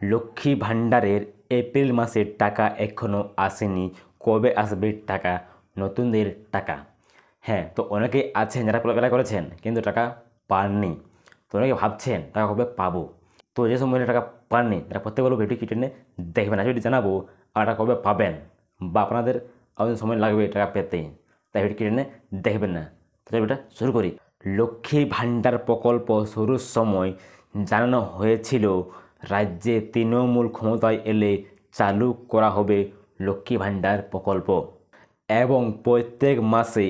লক্ষ্মী ভাণ্ডারের এপ্রিল মাসের টাকা এখনও আসেনি। কবে আসবে টাকা? নতুনদের টাকা। হ্যাঁ, তো অনেকেই আছেন যারা অ্যাপ্লাই করেছেন কিন্তু টাকা পাননি। তো অনেকে ভাবছেন টাকা কবে পাবো। তো যে সময় টাকা পাননি তারা প্রত্যেক বলবো ভিডিও টেনে দেখবেন, আজ ভিডিও জানাবো আর টাকা কবে পাবেন বা আপনাদের কতদিন সময় লাগবে টাকা পেতে, তাই ভিডিও টেনে দেখবেন না। তো ভিডিওটা শুরু করি। লক্ষ্মী ভাণ্ডার প্রকল্প শুরুর সময় জানানো হয়েছিল রাজ্যে তৃণমূল ক্ষমতায় এলে চালু করা হবে লক্ষ্মী ভাণ্ডার প্রকল্প এবং প্রত্যেক মাসে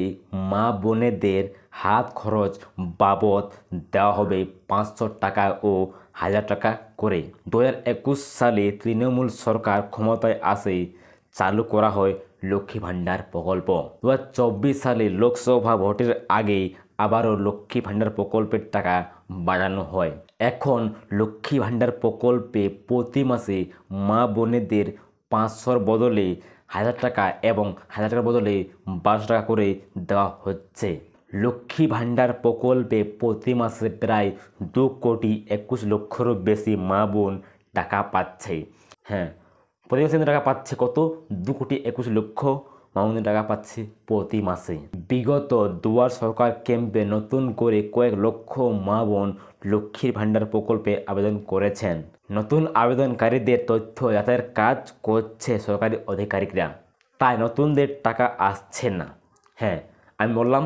মা বোনেদের হাত খরচ বাবদ দেওয়া হবে 500 টাকা ও 1000 টাকা করে। 2021 সালে তৃণমূল সরকার ক্ষমতায় আসে চালু করা হয় লক্ষ্মী ভাণ্ডার প্রকল্প। 2024 সালে লোকসভা ভোটের আগে আবারও লক্ষ্মী ভাণ্ডার প্রকল্পের টাকা বাড়ানো হয়। এখন লক্ষ্মী ভাণ্ডার প্রকল্পে প্রতি মাসে মা বোনেদের 500-র বদলে 1000 টাকা এবং 1000 টাকার বদলে 1200 টাকা করে দেওয়া হচ্ছে। লক্ষ্মী ভাণ্ডার প্রকল্পে প্রতি মাসে প্রায় 2,21,00,000-রও বেশি মা বোন টাকা পাচ্ছে। হ্যাঁ, প্রতি মাসে টাকা পাচ্ছে কত? 2,21,00,000 মা বোন টাকা পাচ্ছে প্রতি মাসে। বিগত দুয়ার সরকার ক্যাম্পে নতুন করে কয়েক লক্ষ মা বোন লক্ষ্মীর ভাণ্ডার প্রকল্পে আবেদন করেছেন। নতুন আবেদনকারীদের তথ্য যাচাইয়ের কাজ করছে সরকারি আধিকারিকরা, তাই নতুনদের টাকা আসছে না। হ্যাঁ, আমি বললাম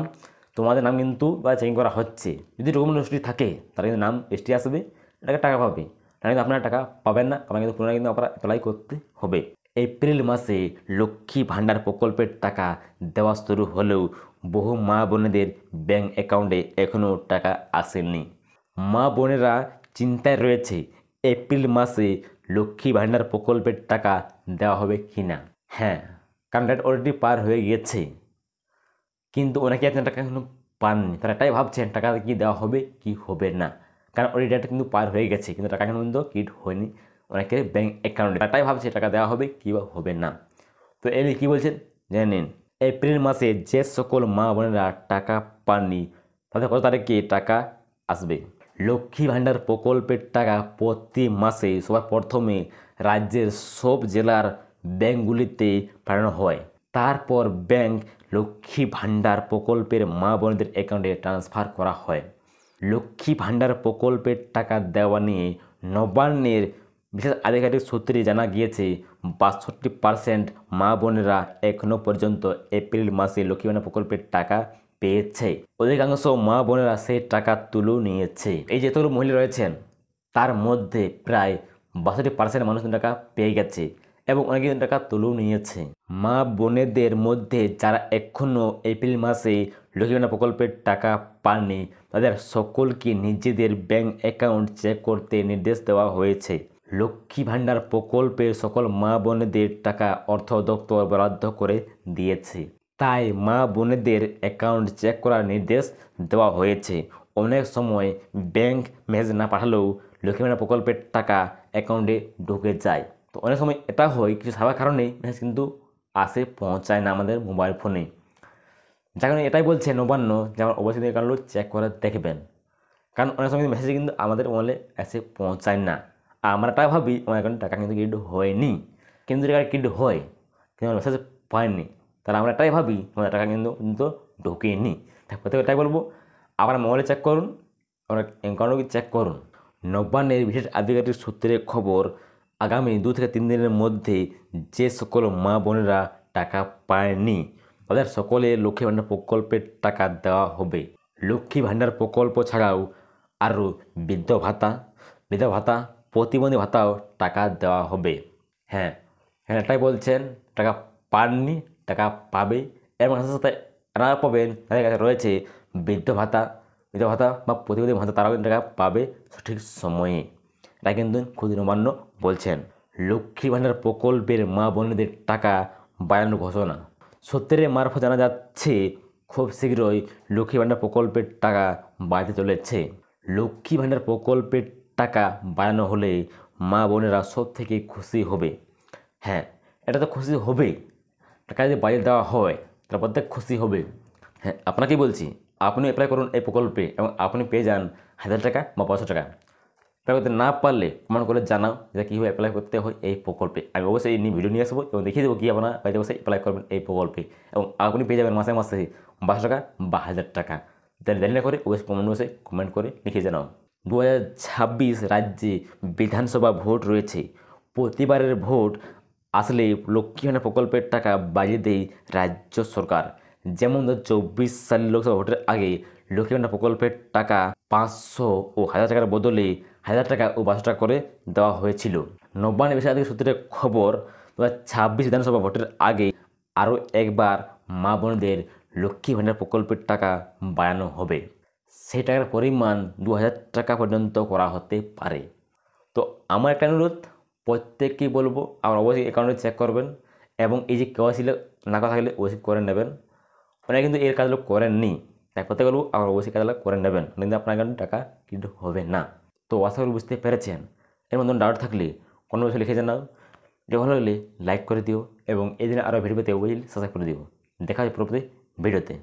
তোমাদের নাম কিন্তু বা চেকিং করা হচ্ছে। যদি ডকুমেন্ট হিস্ট্রি থাকে তাহলে কিন্তু নাম এসটি আসবে, এটাকে টাকা পাবে, তাহলে কিন্তু আপনারা টাকা পাবেন না। আপনার কিন্তু পুনরায় কিন্তু আপনারা অ্যাপ্লাই করতে হবে। এপ্রিল মাসে লক্ষ্মী ভাণ্ডার প্রকল্পের টাকা দেওয়া শুরু হলেও বহু মা বোনেদের ব্যাঙ্ক অ্যাকাউন্টে এখনও টাকা আসেনি। মা বোনেরা চিন্তায় রয়েছে এপ্রিল মাসে লক্ষ্মী ভাণ্ডার প্রকল্পের টাকা দেওয়া হবে কি না। হ্যাঁ, কারণ ডেট অলরেডি পার হয়ে গিয়েছে, কিন্তু অনেকে আছেন টাকা এখনো পাননি। তারা এটাই ভাবছেন টাকা কি দেওয়া হবে কি হবে না, কারণ অলরেডি ডেট কিন্তু পার হয়ে গেছে কিন্তু টাকা এখন পর্যন্ত কিট হয়নি অনেকের ব্যাঙ্ক অ্যাকাউন্টে। তারাই ভাবছে টাকা দেওয়া হবে কি বা হবে না। তো এলি কী বলছেন জেনে নিন। এপ্রিল মাসে যে সকল মা বোনেরা টাকা পাননি তাদের কত তারিখে টাকা আসবে? লক্ষ্মী ভাণ্ডার প্রকল্পের টাকা প্রতি মাসে সবার প্রথমে রাজ্যের সব জেলার ব্যাঙ্কগুলিতে পাঠানো হয়। তারপর ব্যাঙ্ক লক্ষ্মী ভাণ্ডার প্রকল্পের মা বোনদের অ্যাকাউন্টে ট্রান্সফার করা হয়। লক্ষ্মী ভাণ্ডার প্রকল্পের টাকা দেওয়া নিয়ে নবান্নের বিশেষ আধিকারিক সূত্রে জানা গিয়েছে 62% মা বোনেরা এখনও পর্যন্ত এপ্রিল মাসে লক্ষ্মী ভাণ্ডার প্রকল্পের টাকা পেয়েছে। অধিকাংশ মা বোনেরা সেই টাকা তুলেও নিয়েছে। এই যেতগুলো মহিলা রয়েছেন তার মধ্যে প্রায় 62% মানুষ টাকা পেয়ে গেছে এবং অনেকে টাকা তুলেও নিয়েছে। মা বোনেদের মধ্যে যারা এখনও এপ্রিল মাসে লক্ষ্মী ভাণ্ডার প্রকল্পের টাকা পাননি তাদের সকলকে নিজেদের ব্যাঙ্ক অ্যাকাউন্ট চেক করতে নির্দেশ দেওয়া হয়েছে। লক্ষ্মী ভাণ্ডার প্রকল্পের সকল মা বোনেদের টাকা অর্থ দপ্তর বরাদ্দ করে দিয়েছে, তাই মা বোনেদের অ্যাকাউন্ট চেক করার নির্দেশ দেওয়া হয়েছে। অনেক সময় ব্যাঙ্ক মেসেজ না পাঠালেও লক্ষ্মী ভাণ্ডার প্রকল্পের টাকা অ্যাকাউন্টে ঢুকে যায়। তো অনেক সময় এটা হয় কিছু স্বাভাবিক কারণে মেসেজ কিন্তু আসে পৌঁছায় না আমাদের মোবাইল ফোনে। যার কারণে এটাই বলছে নবান্ন যে আমার অবশ্যই অ্যাকাউন্টগুলো চেক করে দেখবেন, কারণ অনেক সময় মেসেজ কিন্তু আমাদের মোবাইলে এসে পৌঁছায় না। আর আমরা টাকা ভাবি আমার অ্যাকাউন্টে টাকা কিন্তু ক্রেডিট হয়নি, কিন্তু টাকা ক্রেডিট হয় কিন্তু আমার মেসেজ পাইনি, তাহলে আমরা এটাই ভাবি আমাদের টাকা কিন্তু ঢোকেনি। প্রত্যেকে এটাই বলবো আপনার মোবাইলে চেক করুন, আপনার অ্যাকাউন্টও চেক করুন। নবান্নের বিশেষ আধিকারিক সূত্রে খবর, আগামী 2 থেকে 3 দিনের মধ্যে যে সকল মা বোনেরা টাকা পায়নি তাদের সকলে লক্ষ্মী ভাণ্ডার প্রকল্পের টাকা দেওয়া হবে। লক্ষ্মী ভাণ্ডার প্রকল্প ছাড়াও আরও বিধবা ভাতা, প্রতিবন্ধী ভাতাও টাকা দেওয়া হবে। হ্যাঁ, এটাই বলছেন টাকা পাননি টাকা পাবে এবং সাথে সাথে এরা পাবেন তাদের কাছে রয়েছে বিধবা ভাতা বা প্রতিবন্ধী ভাতা, তারাও কিন্তু টাকা পাবে সঠিক সময়ে। এটা কিন্তু খুদ নবান্ন বলছেন। লক্ষ্মী ভাণ্ডার প্রকল্পের মা বোনেদের টাকা বাড়ানোর ঘোষণা। সূত্রের মারফত জানা যাচ্ছে খুব শীঘ্রই লক্ষ্মী ভাণ্ডার প্রকল্পের টাকা বাড়তে চলেছে। লক্ষ্মী ভাণ্ডার প্রকল্পের টাকা বাড়ানো হলে মা বোনেরা সব থেকে খুশি হবে। হ্যাঁ, এটা তো খুশি হবেই, টাকা যদি বাড়িয়ে দেওয়া হয় তার প্রত্যেক খুশি হবে। হ্যাঁ, আপনাকেই বলছি আপনি অ্যাপ্লাই করুন এই প্রকল্পে এবং আপনি পেয়ে যান 1000 টাকা বা 500 টাকা। অ্যাপ্লাই করতে না পারলে কমেন্ট করে জানাও যে কীভাবে অ্যাপ্লাই করতে হয় এই প্রকল্পে। আমি অবশ্যই এই নিয়ে ভিডিও নিয়ে আসবো এবং দেখিয়ে দেবো কী আপনারা বাড়িতে বসে অ্যাপ্লাই করবেন এই প্রকল্পে, এবং আপনি পেয়ে যাবেন মাসে মাসে 1200 টাকা বা 1000 টাকা। তাহলে দেরি না করে অবশ্যই কমেন্ট করে লিখে জানাও। 2026 রাজ্যে বিধানসভা ভোট রয়েছে। প্রতিবারের ভোট আসলে লক্ষ্মী ভাণ্ডার প্রকল্পের টাকা বাড়িয়ে দেয় রাজ্য সরকার। যেমন 2024 সালের লোকসভা ভোটের আগে লক্ষ্মী ভাণ্ডার প্রকল্পের টাকা 500 ও 1000 টাকার বদলে 1000 টাকা ও 1200 টাকা করে দেওয়া হয়েছিল। নবান্ন বিষয়াধিক সূত্রে খবর, 2026 বিধানসভা ভোটের আগে আরও একবার মা বোনদের লক্ষ্মী ভাণ্ডার প্রকল্পের টাকা বাড়ানো হবে। সেই টাকার পরিমাণ 2000 টাকা পর্যন্ত করা হতে পারে। তো আমার একটা অনুরোধ, প্রত্যেককেই বলবো আপনারা অবশ্যই অ্যাকাউন্টে চেক করবেন, এবং এই যে কেওয়াইসি না করা থাকলে অবশ্যই করে নেবেন। অনেকে কিন্তু এর কাজগুলো করেননি, তাই প্রত্যেকে বলবো আপনারা অবশ্যই কাজগুলো করে নেবেন, কিন্তু আপনার অ্যাকাউন্টে টাকা কিন্তু হবে না। তো আশা করি বুঝতে পেরেছেন। এর মধ্যে ডাউট থাকলে কোনো বিষয় লিখে জানাও। ভিডিও ভালো লাগলে লাইক করে দিও, এবং এই দিনে আরও ভিডিও পেতে অবশ্যই সাবস্ক্রাইব করে দিও। দেখা হয় পরবর্তী ভিডিওতে।